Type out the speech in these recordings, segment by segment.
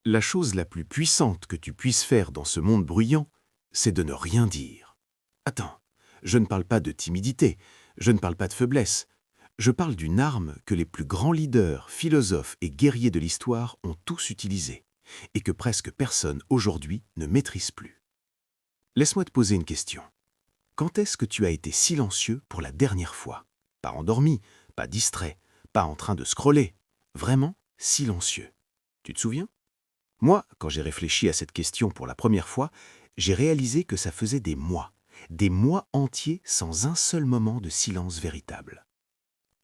La chose la plus puissante que tu puisses faire dans ce monde bruyant, c'est de ne rien dire. Attends, je ne parle pas de timidité, je ne parle pas de faiblesse. Je parle d'une arme que les plus grands leaders, philosophes et guerriers de l'histoire ont tous utilisée, et que presque personne aujourd'hui ne maîtrise plus. Laisse-moi te poser une question. Quand est-ce que tu as été silencieux pour la dernière fois? Pas endormi, pas distrait, pas en train de scroller. Vraiment silencieux. Tu te souviens? Moi, quand j'ai réfléchi à cette question pour la première fois, j'ai réalisé que ça faisait des mois entiers sans un seul moment de silence véritable.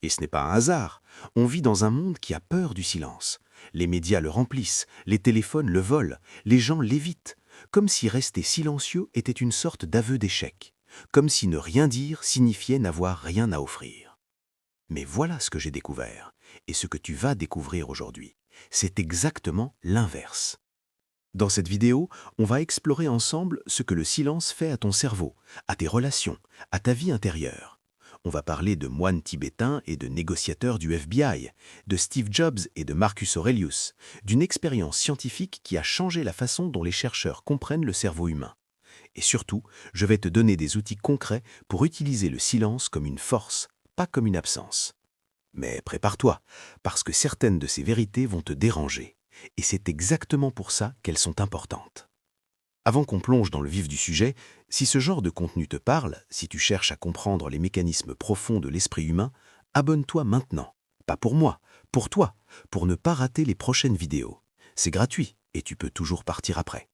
Et ce n'est pas un hasard. On vit dans un monde qui a peur du silence. Les médias le remplissent, les téléphones le volent, les gens l'évitent, comme si rester silencieux était une sorte d'aveu d'échec, comme si ne rien dire signifiait n'avoir rien à offrir. Mais voilà ce que j'ai découvert, et ce que tu vas découvrir aujourd'hui. C'est exactement l'inverse. Dans cette vidéo, on va explorer ensemble ce que le silence fait à ton cerveau, à tes relations, à ta vie intérieure. On va parler de moines tibétains et de négociateurs du FBI, de Steve Jobs et de Marcus Aurelius, d'une expérience scientifique qui a changé la façon dont les chercheurs comprennent le cerveau humain. Et surtout, je vais te donner des outils concrets pour utiliser le silence comme une force, pas comme une absence. Mais prépare-toi, parce que certaines de ces vérités vont te déranger. Et c'est exactement pour ça qu'elles sont importantes. Avant qu'on plonge dans le vif du sujet, si ce genre de contenu te parle, si tu cherches à comprendre les mécanismes profonds de l'esprit humain, abonne-toi maintenant. Pas pour moi, pour toi, pour ne pas rater les prochaines vidéos. C'est gratuit et tu peux toujours partir après.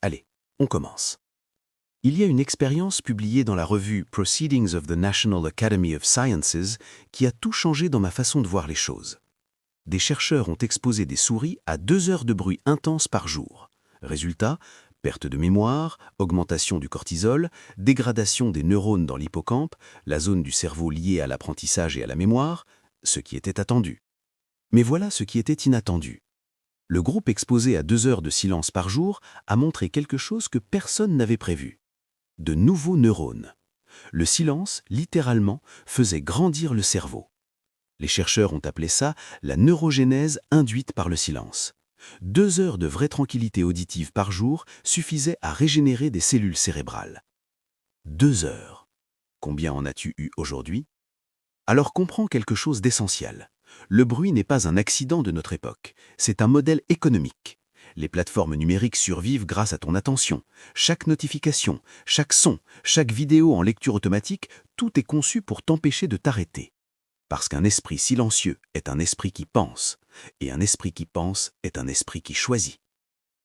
Allez, on commence. Il y a une expérience publiée dans la revue Proceedings of the National Academy of Sciences qui a tout changé dans ma façon de voir les choses. Des chercheurs ont exposé des souris à 2 heures de bruit intense par jour. Résultat, perte de mémoire, augmentation du cortisol, dégradation des neurones dans l'hippocampe, la zone du cerveau liée à l'apprentissage et à la mémoire, ce qui était attendu. Mais voilà ce qui était inattendu. Le groupe exposé à 2 heures de silence par jour a montré quelque chose que personne n'avait prévu. De nouveaux neurones. Le silence, littéralement, faisait grandir le cerveau. Les chercheurs ont appelé ça la neurogénèse induite par le silence. 2 heures de vraie tranquillité auditive par jour suffisaient à régénérer des cellules cérébrales. 2 heures. Combien en as-tu eu aujourd'hui? Alors comprends quelque chose d'essentiel. Le bruit n'est pas un accident de notre époque, c'est un modèle économique. Les plateformes numériques survivent grâce à ton attention. Chaque notification, chaque son, chaque vidéo en lecture automatique, tout est conçu pour t'empêcher de t'arrêter. Parce qu'un esprit silencieux est un esprit qui pense, et un esprit qui pense est un esprit qui choisit.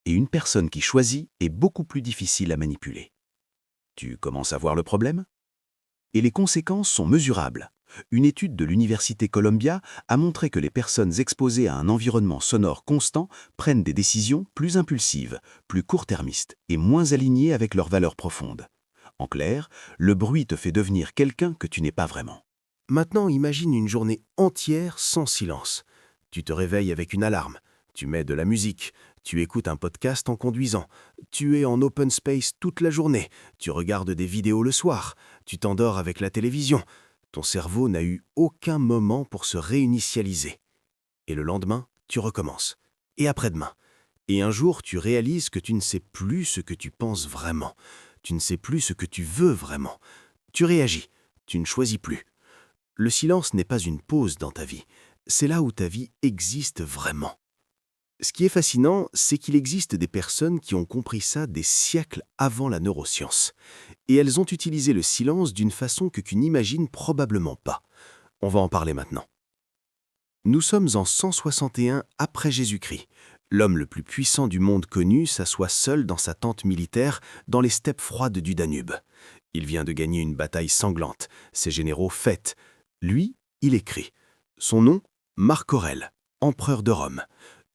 Et une personne qui choisit est beaucoup plus difficile à manipuler. Tu commences à voir le problème? Et les conséquences sont mesurables. Une étude de l'Université Columbia a montré que les personnes exposées à un environnement sonore constant prennent des décisions plus impulsives, plus court-termistes et moins alignées avec leurs valeurs profondes. En clair, le bruit te fait devenir quelqu'un que tu n'es pas vraiment. Maintenant, imagine une journée entière sans silence. Tu te réveilles avec une alarme, tu mets de la musique, tu écoutes un podcast en conduisant, tu es en open space toute la journée, tu regardes des vidéos le soir, tu t'endors avec la télévision. Ton cerveau n'a eu aucun moment pour se réinitialiser. Et le lendemain, tu recommences. Et après-demain. Et un jour, tu réalises que tu ne sais plus ce que tu penses vraiment. Tu ne sais plus ce que tu veux vraiment. Tu réagis. Tu ne choisis plus. Le silence n'est pas une pause dans ta vie. C'est là où ta vie existe vraiment. Ce qui est fascinant, c'est qu'il existe des personnes qui ont compris ça des siècles avant la neuroscience. Et elles ont utilisé le silence d'une façon que tu n'imagines probablement pas. On va en parler maintenant. Nous sommes en 161 après Jésus-Christ. L'homme le plus puissant du monde connu s'assoit seul dans sa tente militaire dans les steppes froides du Danube. Il vient de gagner une bataille sanglante. Ses généraux fêtent. Lui, il écrit. Son nom, Marc Aurèle, empereur de Rome.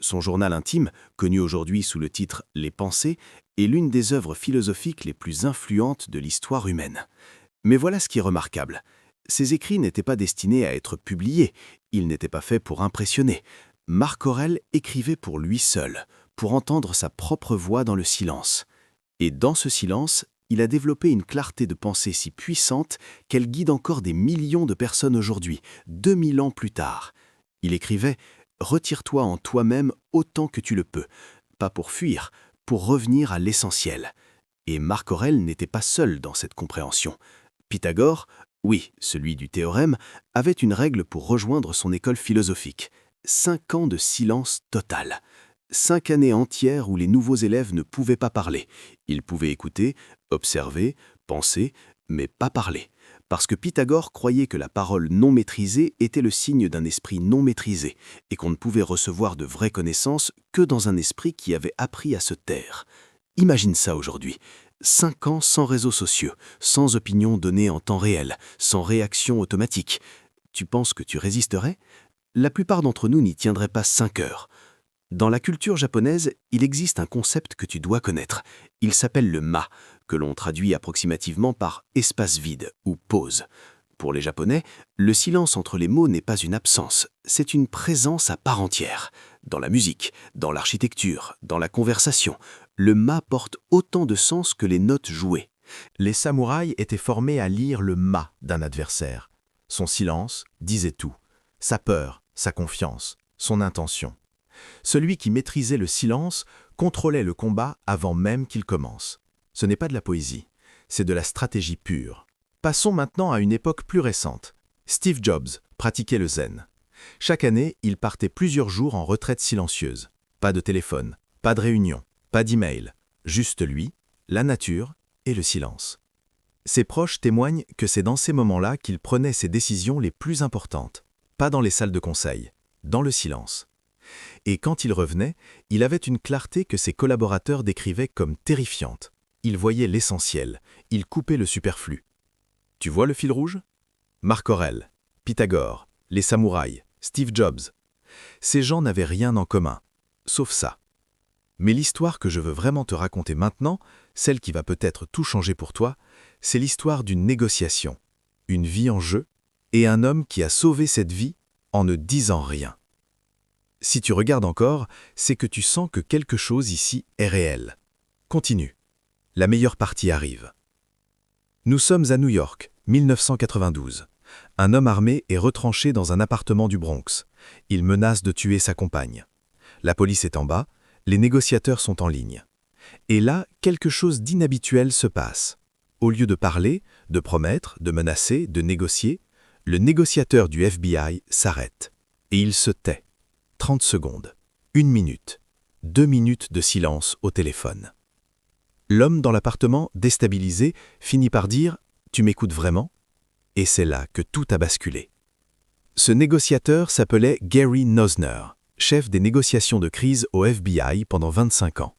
Son journal intime, connu aujourd'hui sous le titre « Les Pensées », est l'une des œuvres philosophiques les plus influentes de l'histoire humaine. Mais voilà ce qui est remarquable. Ces écrits n'étaient pas destinés à être publiés, ils n'étaient pas faits pour impressionner. Marc Aurèle écrivait pour lui seul, pour entendre sa propre voix dans le silence. Et dans ce silence, il a développé une clarté de pensée si puissante qu'elle guide encore des millions de personnes aujourd'hui, 2000 ans plus tard. Il écrivait « Retire-toi en toi-même autant que tu le peux, pas pour fuir, pour revenir à l'essentiel. Et Marc Aurèle n'était pas seul dans cette compréhension. Pythagore, oui, celui du théorème, avait une règle pour rejoindre son école philosophique. 5 ans de silence total. 5 années entières où les nouveaux élèves ne pouvaient pas parler. Ils pouvaient écouter, observer, penser, mais pas parler. Parce que Pythagore croyait que la parole non maîtrisée était le signe d'un esprit non maîtrisé, et qu'on ne pouvait recevoir de vraies connaissances que dans un esprit qui avait appris à se taire. Imagine ça aujourd'hui. 5 ans sans réseaux sociaux, sans opinion donnée en temps réel, sans réaction automatique. Tu penses que tu résisterais ? La plupart d'entre nous n'y tiendraient pas 5 heures. Dans la culture japonaise, il existe un concept que tu dois connaître. Il s'appelle le ma, que l'on traduit approximativement par espace vide ou pause. Pour les Japonais, le silence entre les mots n'est pas une absence, c'est une présence à part entière. Dans la musique, dans l'architecture, dans la conversation, le ma porte autant de sens que les notes jouées. Les samouraïs étaient formés à lire le ma d'un adversaire. Son silence disait tout. Sa peur, sa confiance, son intention. Celui qui maîtrisait le silence contrôlait le combat avant même qu'il commence. Ce n'est pas de la poésie, c'est de la stratégie pure. Passons maintenant à une époque plus récente. Steve Jobs pratiquait le zen. Chaque année, il partait plusieurs jours en retraite silencieuse. Pas de téléphone, pas de réunion, pas d'email. Juste lui, la nature et le silence. Ses proches témoignent que c'est dans ces moments-là qu'il prenait ses décisions les plus importantes. Pas dans les salles de conseil, dans le silence. Et quand il revenait, il avait une clarté que ses collaborateurs décrivaient comme terrifiante. Il voyait l'essentiel, il coupait le superflu. Tu vois le fil rouge ? Marc Aurèle, Pythagore, les samouraïs, Steve Jobs. Ces gens n'avaient rien en commun, sauf ça. Mais l'histoire que je veux vraiment te raconter maintenant, celle qui va peut-être tout changer pour toi, c'est l'histoire d'une négociation, une vie en jeu, et un homme qui a sauvé cette vie en ne disant rien. Si tu regardes encore, c'est que tu sens que quelque chose ici est réel. Continue. La meilleure partie arrive. Nous sommes à New York, 1992. Un homme armé est retranché dans un appartement du Bronx. Il menace de tuer sa compagne. La police est en bas, les négociateurs sont en ligne. Et là, quelque chose d'inhabituel se passe. Au lieu de parler, de promettre, de menacer, de négocier, le négociateur du FBI s'arrête. Et il se tait. 30 secondes, 1 minute, 2 minutes de silence au téléphone. L'homme dans l'appartement, déstabilisé, finit par dire « Tu m'écoutes vraiment ?» Et c'est là que tout a basculé. Ce négociateur s'appelait Gary Nosner, chef des négociations de crise au FBI pendant 25 ans.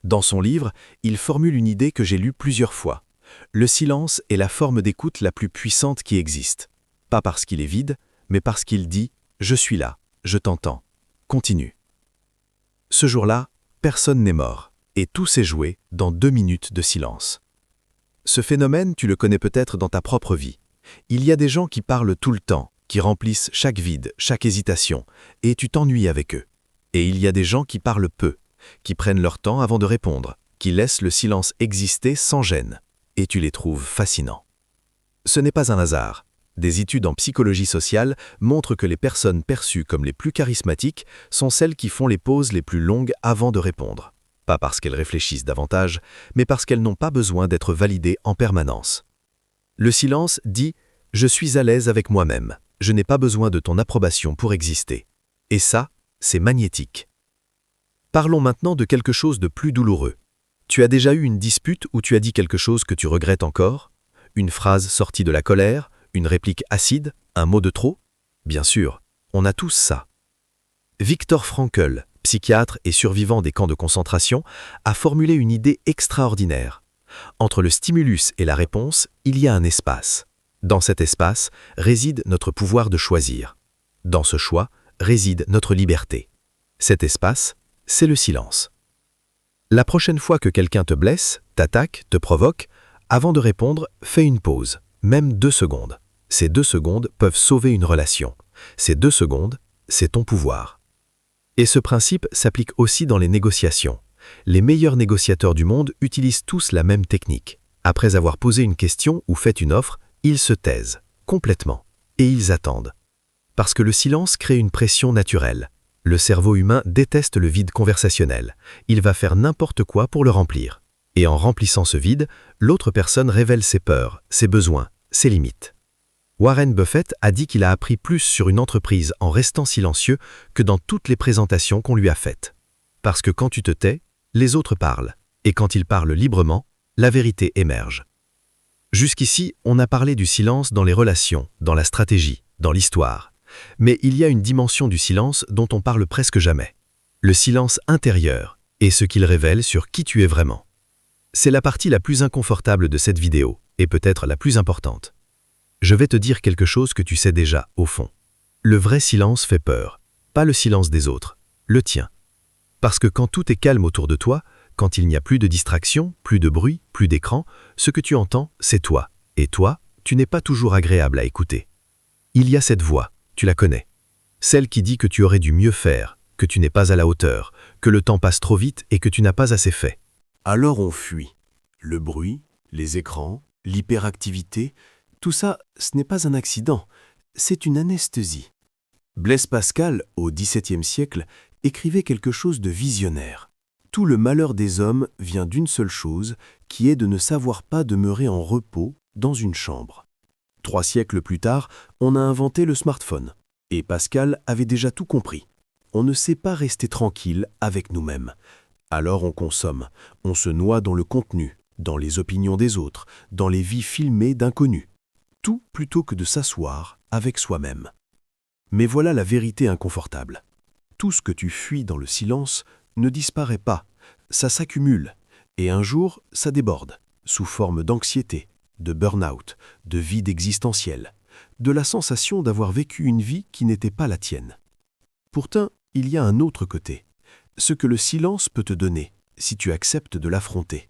Dans son livre, il formule une idée que j'ai lue plusieurs fois. Le silence est la forme d'écoute la plus puissante qui existe. Pas parce qu'il est vide, mais parce qu'il dit « Je suis là, je t'entends. Continue. » Ce jour-là, personne n'est mort, et tout s'est joué dans 2 minutes de silence. Ce phénomène, tu le connais peut-être dans ta propre vie. Il y a des gens qui parlent tout le temps, qui remplissent chaque vide, chaque hésitation, et tu t'ennuies avec eux. Et il y a des gens qui parlent peu, qui prennent leur temps avant de répondre, qui laissent le silence exister sans gêne, et tu les trouves fascinants. Ce n'est pas un hasard. Des études en psychologie sociale montrent que les personnes perçues comme les plus charismatiques sont celles qui font les pauses les plus longues avant de répondre. Pas parce qu'elles réfléchissent davantage, mais parce qu'elles n'ont pas besoin d'être validées en permanence. Le silence dit « Je suis à l'aise avec moi-même, je n'ai pas besoin de ton approbation pour exister. » Et ça, c'est magnétique. Parlons maintenant de quelque chose de plus douloureux. Tu as déjà eu une dispute où tu as dit quelque chose que tu regrettes encore ? Une phrase sortie de la colère ? Une réplique acide, un mot de trop ? Bien sûr, on a tous ça. Viktor Frankl, psychiatre et survivant des camps de concentration, a formulé une idée extraordinaire. Entre le stimulus et la réponse, il y a un espace. Dans cet espace réside notre pouvoir de choisir. Dans ce choix réside notre liberté. Cet espace, c'est le silence. La prochaine fois que quelqu'un te blesse, t'attaque, te provoque, avant de répondre, fais une pause. Même 2 secondes. Ces 2 secondes peuvent sauver une relation. Ces 2 secondes, c'est ton pouvoir. Et ce principe s'applique aussi dans les négociations. Les meilleurs négociateurs du monde utilisent tous la même technique. Après avoir posé une question ou fait une offre, ils se taisent, complètement, et ils attendent. Parce que le silence crée une pression naturelle. Le cerveau humain déteste le vide conversationnel. Il va faire n'importe quoi pour le remplir. Et en remplissant ce vide, l'autre personne révèle ses peurs, ses besoins, ses limites. Warren Buffett a dit qu'il a appris plus sur une entreprise en restant silencieux que dans toutes les présentations qu'on lui a faites. Parce que quand tu te tais, les autres parlent. Et quand ils parlent librement, la vérité émerge. Jusqu'ici, on a parlé du silence dans les relations, dans la stratégie, dans l'histoire. Mais il y a une dimension du silence dont on parle presque jamais. Le silence intérieur et ce qu'il révèle sur qui tu es vraiment. C'est la partie la plus inconfortable de cette vidéo, et peut-être la plus importante. Je vais te dire quelque chose que tu sais déjà, au fond. Le vrai silence fait peur, pas le silence des autres, le tien. Parce que quand tout est calme autour de toi, quand il n'y a plus de distraction, plus de bruit, plus d'écran, ce que tu entends, c'est toi. Et toi, tu n'es pas toujours agréable à écouter. Il y a cette voix, tu la connais. Celle qui dit que tu aurais dû mieux faire, que tu n'es pas à la hauteur, que le temps passe trop vite et que tu n'as pas assez fait. Alors on fuit. Le bruit, les écrans, l'hyperactivité, tout ça, ce n'est pas un accident, c'est une anesthésie. Blaise Pascal, au XVIIe siècle, écrivait quelque chose de visionnaire. Tout le malheur des hommes vient d'une seule chose, qui est de ne savoir pas demeurer en repos dans une chambre. 3 siècles plus tard, on a inventé le smartphone. Et Pascal avait déjà tout compris. On ne sait pas rester tranquille avec nous-mêmes. Alors on consomme, on se noie dans le contenu, dans les opinions des autres, dans les vies filmées d'inconnus. Tout plutôt que de s'asseoir avec soi-même. Mais voilà la vérité inconfortable. Tout ce que tu fuis dans le silence ne disparaît pas, ça s'accumule, et un jour, ça déborde, sous forme d'anxiété, de burn-out, de vide existentiel, de la sensation d'avoir vécu une vie qui n'était pas la tienne. Pourtant, il y a un autre côté, ce que le silence peut te donner, si tu acceptes de l'affronter.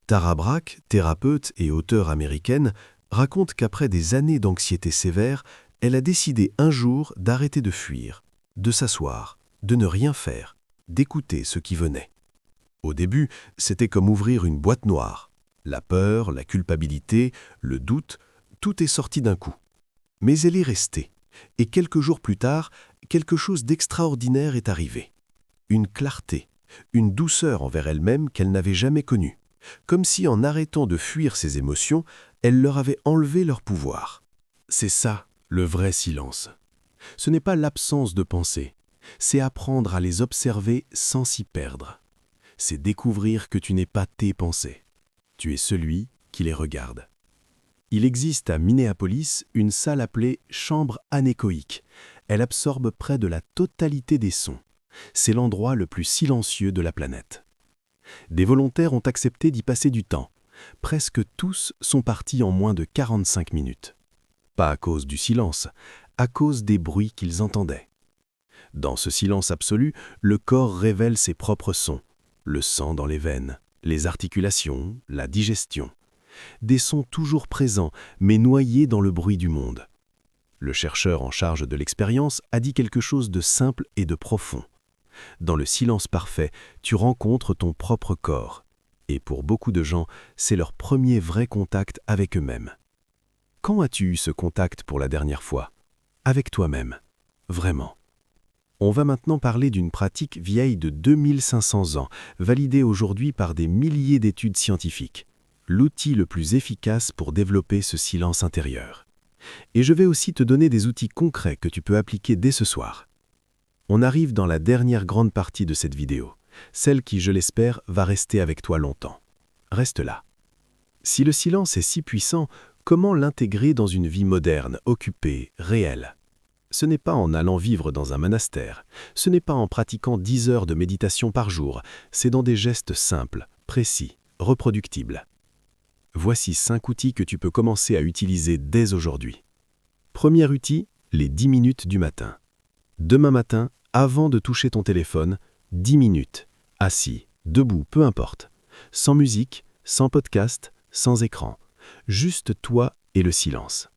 Tara Brach, thérapeute et auteure américaine, raconte qu'après des années d'anxiété sévère, elle a décidé un jour d'arrêter de fuir, de s'asseoir, de ne rien faire, d'écouter ce qui venait. Au début, c'était comme ouvrir une boîte noire. La peur, la culpabilité, le doute, tout est sorti d'un coup. Mais elle est restée, et quelques jours plus tard, quelque chose d'extraordinaire est arrivé. Une clarté, une douceur envers elle-même qu'elle n'avait jamais connue, comme si en arrêtant de fuir ses émotions, elle leur avait enlevé leur pouvoir. C'est ça, le vrai silence. Ce n'est pas l'absence de pensée, c'est apprendre à les observer sans s'y perdre. C'est découvrir que tu n'es pas tes pensées. Tu es celui qui les regarde. Il existe à Minneapolis une salle appelée chambre anéchoïque. Elle absorbe près de la totalité des sons. C'est l'endroit le plus silencieux de la planète. Des volontaires ont accepté d'y passer du temps. Presque tous sont partis en moins de 45 minutes. Pas à cause du silence, à cause des bruits qu'ils entendaient. Dans ce silence absolu, le corps révèle ses propres sons. Le sang dans les veines, les articulations, la digestion. Des sons toujours présents, mais noyés dans le bruit du monde. Le chercheur en charge de l'expérience a dit quelque chose de simple et de profond. Dans le silence parfait, tu rencontres ton propre corps. Et pour beaucoup de gens, c'est leur premier vrai contact avec eux-mêmes. Quand as-tu eu ce contact pour la dernière fois? Avec toi-même. Vraiment. On va maintenant parler d'une pratique vieille de 2500 ans, validée aujourd'hui par des milliers d'études scientifiques. L'outil le plus efficace pour développer ce silence intérieur. Et je vais aussi te donner des outils concrets que tu peux appliquer dès ce soir. On arrive dans la dernière grande partie de cette vidéo, celle qui, je l'espère, va rester avec toi longtemps. Reste là. Si le silence est si puissant, comment l'intégrer dans une vie moderne, occupée, réelle? Ce n'est pas en allant vivre dans un monastère, ce n'est pas en pratiquant 10 heures de méditation par jour, c'est dans des gestes simples, précis, reproductibles. Voici 5 outils que tu peux commencer à utiliser dès aujourd'hui. Premier outil, les 10 minutes du matin. Demain matin, avant de toucher ton téléphone, 10 minutes, assis, debout, peu importe. Sans musique, sans podcast, sans écran. Juste toi et le silence.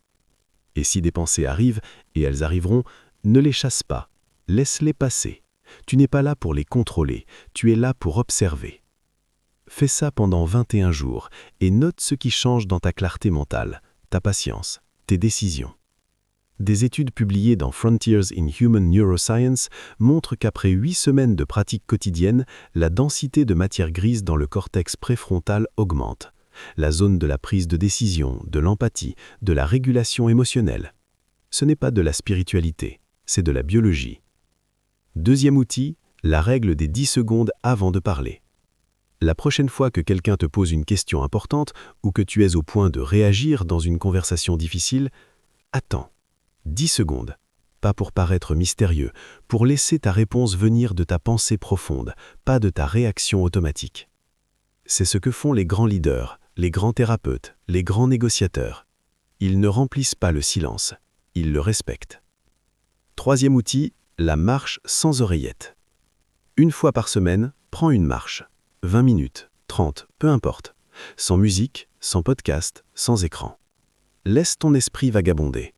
Et si des pensées arrivent, et elles arriveront, ne les chasse pas, laisse-les passer. Tu n'es pas là pour les contrôler, tu es là pour observer. Fais ça pendant 21 jours et note ce qui change dans ta clarté mentale, ta patience, tes décisions. Des études publiées dans Frontiers in Human Neuroscience montrent qu'après 8 semaines de pratique quotidienne, la densité de matière grise dans le cortex préfrontal augmente. La zone de la prise de décision, de l'empathie, de la régulation émotionnelle. Ce n'est pas de la spiritualité, c'est de la biologie. Deuxième outil, la règle des 10 secondes avant de parler. La prochaine fois que quelqu'un te pose une question importante ou que tu es au point de réagir dans une conversation difficile, attends. 10 secondes. Pas pour paraître mystérieux, pour laisser ta réponse venir de ta pensée profonde, pas de ta réaction automatique. C'est ce que font les grands leaders, les grands thérapeutes, les grands négociateurs. Ils ne remplissent pas le silence, ils le respectent. Troisième outil, la marche sans oreillette. Une fois par semaine, prends une marche. 20 minutes, 30, peu importe. Sans musique, sans podcast, sans écran. Laisse ton esprit vagabonder.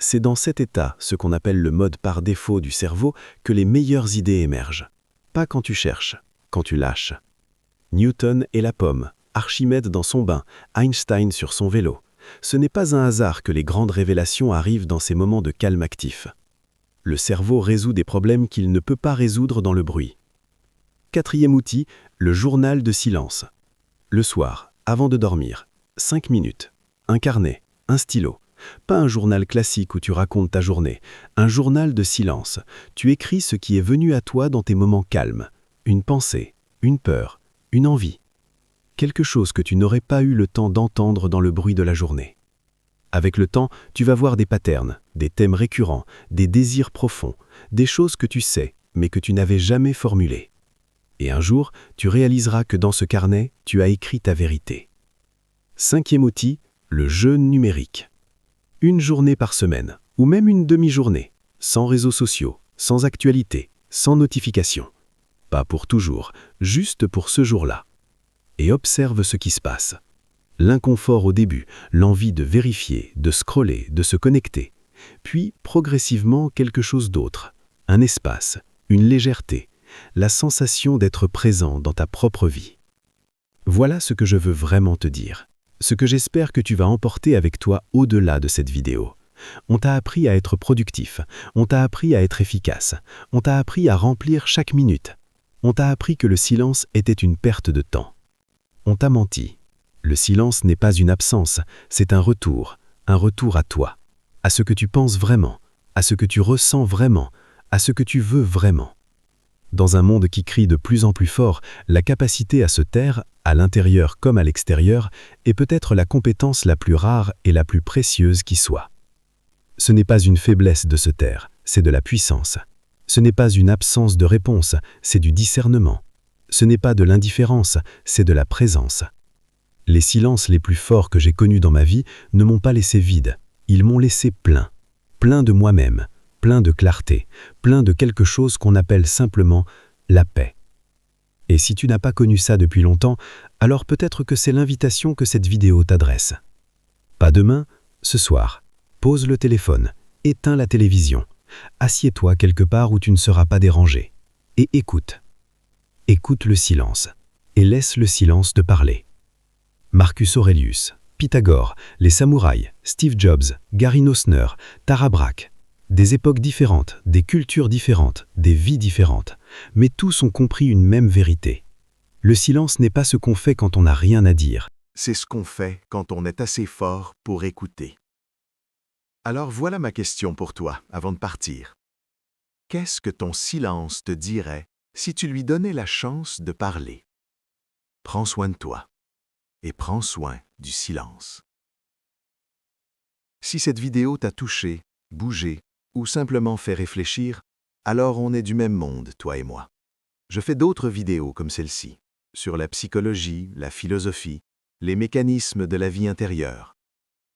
C'est dans cet état, ce qu'on appelle le mode par défaut du cerveau, que les meilleures idées émergent. Pas quand tu cherches, quand tu lâches. Newton et la pomme, Archimède dans son bain, Einstein sur son vélo. Ce n'est pas un hasard que les grandes révélations arrivent dans ces moments de calme actif. Le cerveau résout des problèmes qu'il ne peut pas résoudre dans le bruit. Quatrième outil, le journal de silence. Le soir, avant de dormir, 5 minutes, un carnet, un stylo. Pas un journal classique où tu racontes ta journée, un journal de silence. Tu écris ce qui est venu à toi dans tes moments calmes. Une pensée, une peur, une envie. Quelque chose que tu n'aurais pas eu le temps d'entendre dans le bruit de la journée. Avec le temps, tu vas voir des patterns, des thèmes récurrents, des désirs profonds, des choses que tu sais, mais que tu n'avais jamais formulées. Et un jour, tu réaliseras que dans ce carnet, tu as écrit ta vérité. Cinquième outil, le jeûne numérique. Une journée par semaine, ou même une demi-journée, sans réseaux sociaux, sans actualité, sans notification. Pas pour toujours, juste pour ce jour-là. Et observe ce qui se passe. L'inconfort au début, l'envie de vérifier, de scroller, de se connecter. Puis, progressivement, quelque chose d'autre. Un espace, une légèreté, la sensation d'être présent dans ta propre vie. Voilà ce que je veux vraiment te dire. Ce que j'espère que tu vas emporter avec toi au-delà de cette vidéo. On t'a appris à être productif, on t'a appris à être efficace, on t'a appris à remplir chaque minute. On t'a appris que le silence était une perte de temps. On t'a menti. Le silence n'est pas une absence, c'est un retour à toi, à ce que tu penses vraiment, à ce que tu ressens vraiment, à ce que tu veux vraiment. Dans un monde qui crie de plus en plus fort, la capacité à se taire, à l'intérieur comme à l'extérieur, est peut-être la compétence la plus rare et la plus précieuse qui soit. Ce n'est pas une faiblesse de se taire, c'est de la puissance. Ce n'est pas une absence de réponse, c'est du discernement. Ce n'est pas de l'indifférence, c'est de la présence. Les silences les plus forts que j'ai connus dans ma vie ne m'ont pas laissé vide, ils m'ont laissé plein. Plein de moi-même, plein de clarté, plein de quelque chose qu'on appelle simplement la paix. Et si tu n'as pas connu ça depuis longtemps, alors peut-être que c'est l'invitation que cette vidéo t'adresse. Pas demain, ce soir. Pose le téléphone, éteins la télévision. Assieds-toi quelque part où tu ne seras pas dérangé. Et écoute. Écoute le silence. Et laisse le silence te parler. Marcus Aurelius, Pythagore, les samouraïs, Steve Jobs, Gary Noesner, Tara Brach. Des époques différentes, des cultures différentes, des vies différentes, mais tous ont compris une même vérité. Le silence n'est pas ce qu'on fait quand on n'a rien à dire. C'est ce qu'on fait quand on est assez fort pour écouter. Alors voilà ma question pour toi, avant de partir. Qu'est-ce que ton silence te dirait si tu lui donnais la chance de parler? Prends soin de toi et prends soin du silence. Si cette vidéo t'a touché, bougé ou simplement fait réfléchir, alors on est du même monde, toi et moi. Je fais d'autres vidéos comme celle-ci, sur la psychologie, la philosophie, les mécanismes de la vie intérieure,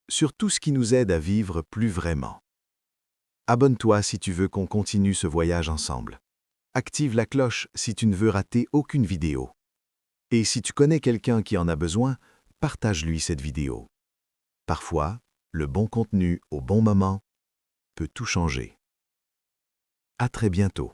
sur tout ce qui nous aide à vivre plus vraiment. Abonne-toi si tu veux qu'on continue ce voyage ensemble. Active la cloche si tu ne veux rater aucune vidéo. Et si tu connais quelqu'un qui en a besoin, partage-lui cette vidéo. Parfois, le bon contenu au bon moment peut tout changer. À très bientôt.